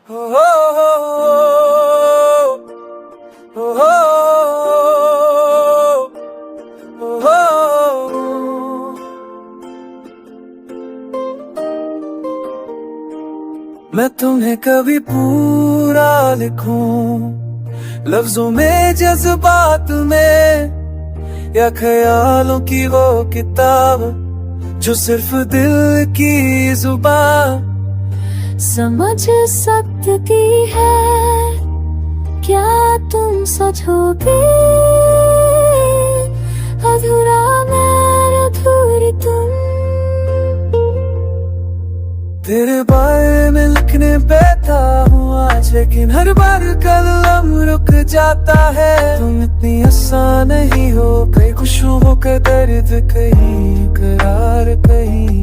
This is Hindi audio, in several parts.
हो हो हो हो हो मैं तुम्हें कभी पूरा लिखूं लफ्जों में, जज्बात में, या ख्यालों की वो किताब जो सिर्फ दिल की जुबान समझ सकती है। क्या तुम सचोगे? अधूरा मैं, अधूरी तुम। तेरे बारे में लिखने बैठा हूँ आज, लेकिन हर बार कलम रुक जाता है। तुम इतनी आसान नहीं हो, कहीं खुशबू हो के दर्द, कहीं करार, कहीं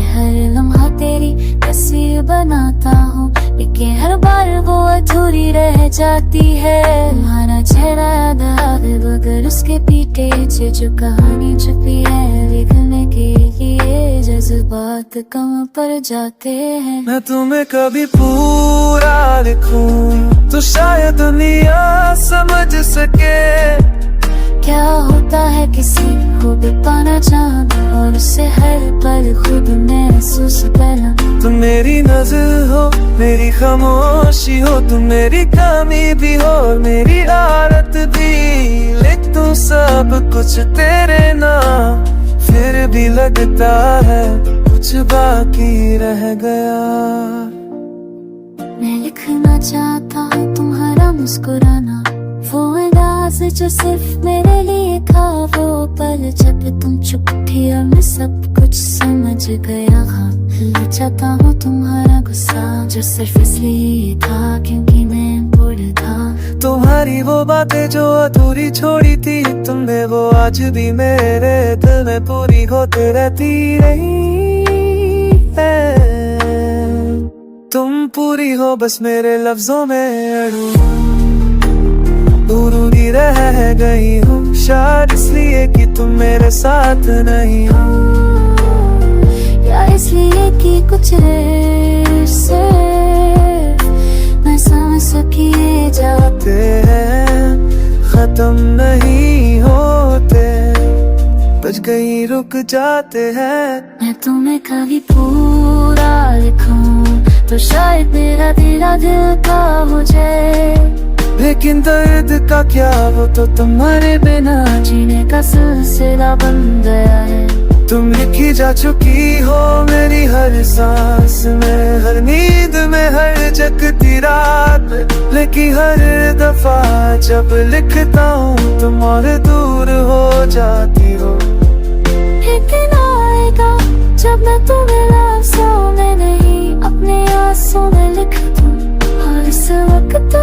हर लम्हा तेरी तस्वीर बनाता हूँ, लेकिन हर बार वो अधूरी रह जाती है। तुम्हारा चेहरा याद आवे बगैर उसके पीछे जो कहानी छुपी है, लिखने के लिए जज्बात कम पड़ जाते हैं। मैं तुम्हें कभी पूरा लिखूं तो शायद दुनिया समझ सके क्या होता है किसी को भी पाना चाहना, और उससे हर पल खुद महसूस करना। तुम मेरी नजर हो, मेरी खामोशी हो, तुम मेरी कमी भी हो और मेरी आदत भी। लिख दूं सब कुछ तेरे नाम, फिर भी लगता है कुछ बाकी रह गया। मैं लिखना चाहता हूँ तुम्हारा मुस्कुराना, वो अंदाज जो सिर्फ मेरे लिए था। वो पल जब तुम चुप थी और मैं सब कुछ समझ गया। भूल चाहता हूँ तुम्हारा गुस्सा जो सिर्फ इसलिए था क्योंकि मैं बूढ़ था। तुम्हारी वो बातें जो अधूरी छोड़ी थी तुमने, वो आज भी मेरे दिल में पूरी होते रहती रही है। तुम पूरी हो बस मेरे लफ्जों में अड़ू, दूरी रह गई हूँ शायद इसलिए कि तुम मेरे साथ नहीं हो, या इसलिए कि कुछ रिश्ते मैं समझ सकिए जाते हैं, खत्म नहीं होते, बच गई रुक जाते हैं। मैं तुम्हें कभी पूरा लिखूं तो शायद मेरा दिल का हो जाए, लेकिन दर्द का क्या, वो तो तुम्हारे बिना जीने का सिलसिला बन गया है। तुम लिखी जा चुकी हो मेरी हर सांस में, हर नींद में, हर जगती रात में। लेकिन हर दफा जब लिखता हूँ तुम और दूर हो जाती हो। एक दिन आएगा जब मैं तुम्हें लफ्ज़ों में नहीं अपने आंसू में लिख दूँ, और इस वक्त